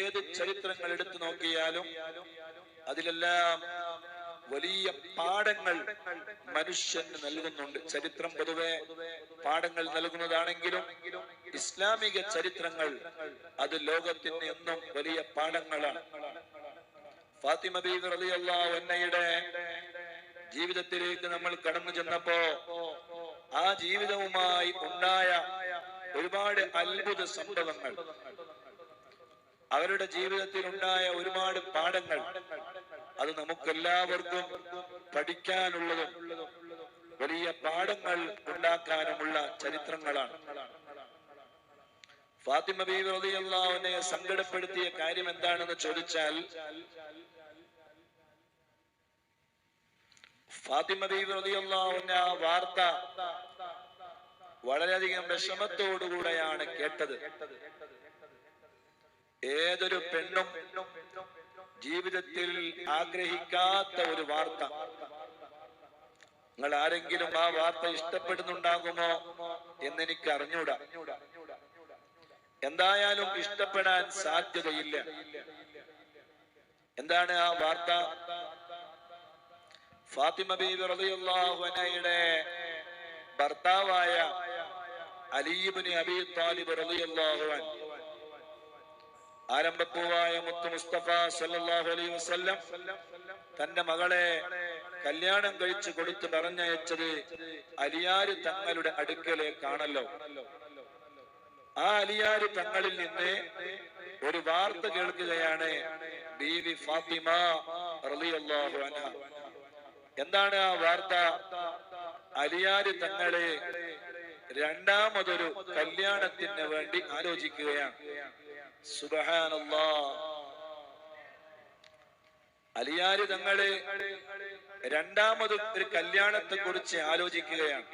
ഏത് ചരിത്രങ്ങൾ എടുത്തു നോക്കിയാലും അതിലെല്ലാം വലിയ പാഠങ്ങൾ മനുഷ്യന് നൽകുന്നുണ്ട്. ചരിത്രം പൊതുവെ പാഠങ്ങൾ നൽകുന്നതാണെങ്കിലും ഇസ്ലാമിക ചരിത്രങ്ങൾ അത് ലോകത്തിന് എന്നും വലിയ പാഠങ്ങളാണ്. ഫാത്തിമ ബീവി റളിയല്ലാഹു അൻഹയുടെ ജീവിതത്തിലേക്ക് നമ്മൾ കടന്നു ചെന്നപ്പോ ആ ജീവിതവുമായി ഉണ്ടായ ഒരുപാട് അത്ഭുത സംഭവങ്ങൾ, അവരുടെ ജീവിതത്തിൽ ഉണ്ടായ ഒരുപാട് പാഠങ്ങൾ, അത് നമുക്കെല്ലാവർക്കും പഠിക്കാനുള്ളതും വലിയ പാഠങ്ങൾ ഉണ്ടാക്കാനുമുള്ള ചരിത്രങ്ങളാണ്. ഫാത്തിമ ബീവി റളിയല്ലാഹു അൻഹയെ സങ്കടപ്പെടുത്തിയ കാര്യം എന്താണെന്ന് ചോദിച്ചാൽ, ഫാത്തിമ ബീവി റളിയല്ലാഹു അൻഹ ആ വാർത്ത വളരെയധികം വിഷമത്തോടുകൂടെയാണ് കേട്ടത്. ഏതൊരു പെണ്ണും ജീവിതത്തിൽ ആഗ്രഹിക്കാത്ത ഒരു വാർത്ത. നിങ്ങൾ ആരെങ്കിലും ആ വാർത്ത ഇഷ്ടപ്പെടുന്നുണ്ടാകുമോ എന്നെനിക്ക് അറിഞ്ഞൂടാ. എന്തായാലും ഇഷ്ടപ്പെടാൻ സാധ്യതയില്ല. എന്താണ് ആ വാർത്ത? ഫാത്തിമ ബീവി റളിയല്ലാഹു അൻഹയുടെ ഭർത്താവായ അലി ഇബ്നു അബീ ത്വാലിബ് റളിയല്ലാഹു അൻഹു, ആരംഭപ്പൂവായ മുത്ത് മുസ്തഫ സല്ലല്ലാഹു അലൈഹി വസല്ലം തന്റെ മകളെ കല്യാണം കഴിച്ചു കൊടുത്ത് പറഞ്ഞയച്ചത് അലിയാർ തങ്ങളുടെ അടുക്കലേക്കാണല്ലോ. ആ അലിയാർ തങ്ങളിൽ നിന്ന് ഒരു വാർത്ത കേൾക്കുകയാണ് ബീവി ഫാത്തിമ റളിയല്ലാഹു അൻഹ. എന്താണ് ആ വാർത്ത? അലിയാർ തങ്ങളെ രണ്ടാമതൊരു കല്യാണത്തിന് വേണ്ടി ആലോചിക്കുകയാണ്. സുബ്ഹാനല്ലാഹ്. അലിയാർ തങ്ങള് രണ്ടാമത് ഒരു കല്യാണത്തെ കുറിച്ച് ആലോചിക്കുകയാണ്.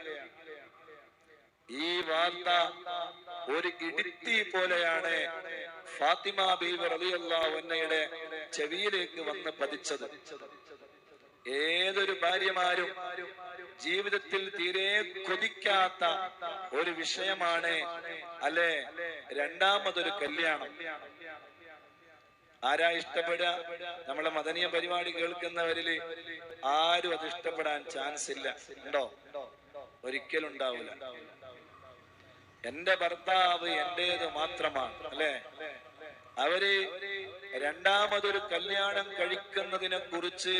ഈ വാർത്ത ഒരു ഇടിത്തി പോലെയാണ് ഫാത്തിമ ബീവി റളിയല്ലാഹു അൻഹയുടെ ചെവിയിലേക്ക് വന്ന് പതിച്ചത്. ഏതൊരു ഭാര്യമാരും ജീവിതത്തിൽ തീരെ കൊതിക്കാത്ത ഒരു വിഷയമാണ് അല്ലെ രണ്ടാമതൊരു കല്യാണം. ആരാ ഇഷ്ടപ്പെടുക? നമ്മളെ മദനിയ പരിപാടി കേൾക്കുന്നവരില് ആരും അത് ഇഷ്ടപ്പെടാൻ ചാൻസ് ഇല്ല. ഉണ്ടോ? ഒരിക്കലും ഉണ്ടാവില്ല. എന്റെ ഭർത്താവ് എന്റേത് മാത്രമാണ് അല്ലെ. അവര് രണ്ടാമതൊരു കല്യാണം കഴിക്കുന്നതിനെ കുറിച്ച്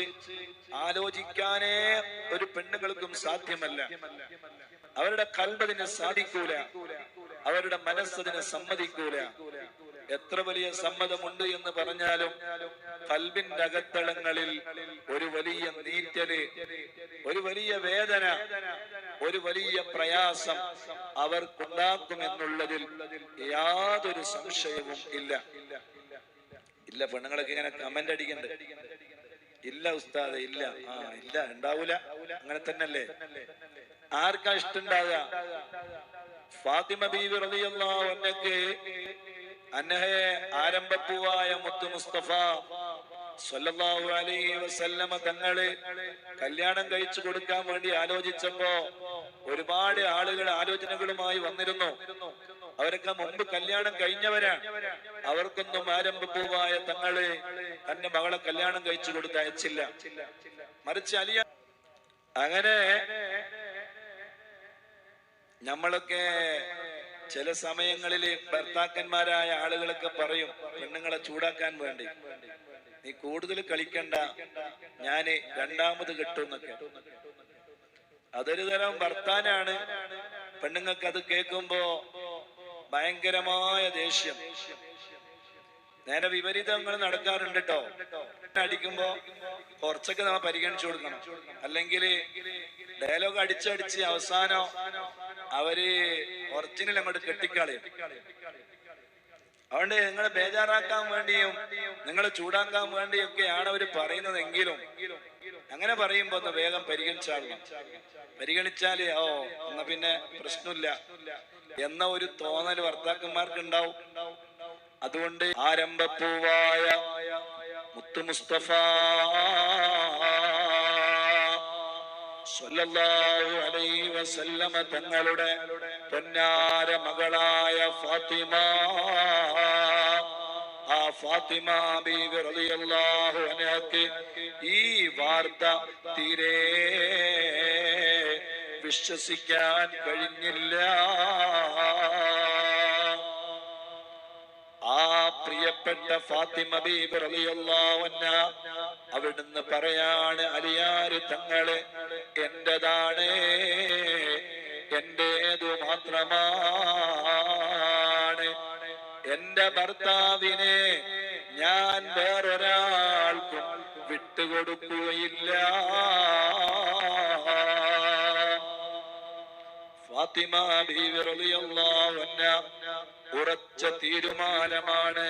ആലോചിക്കാനേ ഒരു പെണ്ണുങ്ങൾക്കും സാധ്യമല്ല. അവരുടെ കൽബിന് സാധിക്കൂല, അവരുടെ മനസ്സതിനെ സമ്മതിക്കൂല. എത്ര വലിയ സമ്മതമുണ്ട് എന്ന് പറഞ്ഞാലും കൽബിന്റെ അകത്തളങ്ങളിൽ ഒരു വലിയ നീറ്റല്, ഒരു വലിയ വേദന, ഒരു വലിയ പ്രയാസം അവർക്കുണ്ടാക്കുമെന്നുള്ളതിൽ യാതൊരു സംശയവും ഇല്ല. ഇല്ല, പെണ്ണുങ്ങളൊക്കെ ഇങ്ങനെ കമന്റ് അടിക്കണ്ട്. ഇല്ല ഉസ്താദെ, ഇല്ല. ഇല്ല, ഉണ്ടാവൂല. അങ്ങനെ തന്നെയല്ലേ. ആർക്കാ ഇഷ്ടണ്ടാകുക? ഫാത്തിമ ബീവി റളിയല്ലാഹു അൻഹയെ ആരംഭപ്പൂവായ മുത്ത് മുസ്തഫ സല്ലല്ലാഹു അലൈഹി വസല്ലമ തങ്ങള് കല്യാണം കഴിച്ചു കൊടുക്കാൻ വേണ്ടി ആലോചിച്ചപ്പോ ഒരുപാട് ആളുകൾ ആലോചനകളുമായി വന്നിരുന്നു. അവരൊക്കെ മുമ്പ് കല്യാണം കഴിഞ്ഞവരാണ്. അവർക്കൊന്നും ആരംഭപ്പൂവായ തങ്ങള് തന്റെ മകളെ കല്യാണം കഴിച്ചു കൊടുത്ത് അയച്ചില്ല. മറിച്ച് അലിയ. അങ്ങനെ നമ്മളൊക്കെ ചില സമയങ്ങളിൽ ഭർത്താക്കന്മാരായ ആളുകളൊക്കെ പറയും പെണ്ണുങ്ങളെ ചൂടാക്കാൻ വേണ്ടി, നീ കൂടുതൽ കളിക്കണ്ട, ഞാന് രണ്ടാമത് കിട്ടുന്നൊക്കെ. അതൊരു തരം വർത്താനാണ്. പെണ്ണുങ്ങൾക്ക് അത് കേൾക്കുമ്പോ ഭയങ്കരമായ ദേഷ്യം. നേരെ വിപരീതങ്ങൾ നടക്കാറുണ്ട് കേട്ടോ. അടിക്കുമ്പോ കുറച്ചൊക്കെ നമ്മൾ പരിഗണിച്ചു കൊടുക്കണം. അല്ലെങ്കിൽ ഡയലോഗ് അടിച്ചടിച്ച് അവസാനം അവര് ഒറിജിനൽ അങ്ങോട്ട് കെട്ടിക്കളയും. അതുകൊണ്ട് നിങ്ങളെ ബേജാറാക്കാൻ വേണ്ടിയും നിങ്ങളെ ചൂടാക്കാൻ വേണ്ടിയൊക്കെയാണ് അവർ പറയുന്നതെങ്കിലും അങ്ങനെ പറയുമ്പോ ഒന്ന് വേഗം പരിഗണിച്ചാളണം. പരിഗണിച്ചാല് എന്നാ പിന്നെ പ്രശ്നമില്ല എന്ന ഒരു തോന്നൽ ഭർത്താക്കന്മാർക്ക് ഉണ്ടാവും. അതുകൊണ്ട് ആരംഭപ്പൂവായ മുത്ത് മുസ്തഫ സല്ലല്ലാഹു അലൈഹി വസല്ലമ തങ്ങളുടെ പൊന്നാര മകളായ ഫാത്തിമ, ആ ഫാത്തിമ ബീവി റളിയല്ലാഹു അൻഹയ്ക്ക് ഈ വാർത്ത തീരെ വിശ്വസിക്കാൻ കഴിഞ്ഞില്ല. ആ പ്രിയപ്പെട്ട ഫാത്തിമ ബീബി റളിയല്ലാഹു അൻഹ അവിടുന്ന് പറയാണ്, അലിയാര് തങ്ങളെ എന്റേതാണ്, എന്റേതു മാത്രമാണ്. എന്റെ ഭർത്താവിനെ ഞാൻ വേറൊരാൾക്കും വിട്ടുകൊടുക്കുകയില്ല. ഫാത്തിമ ബീവി റളിയല്ലാഹു അൻഹ ഉറച്ച തീരുമാനമാണ്.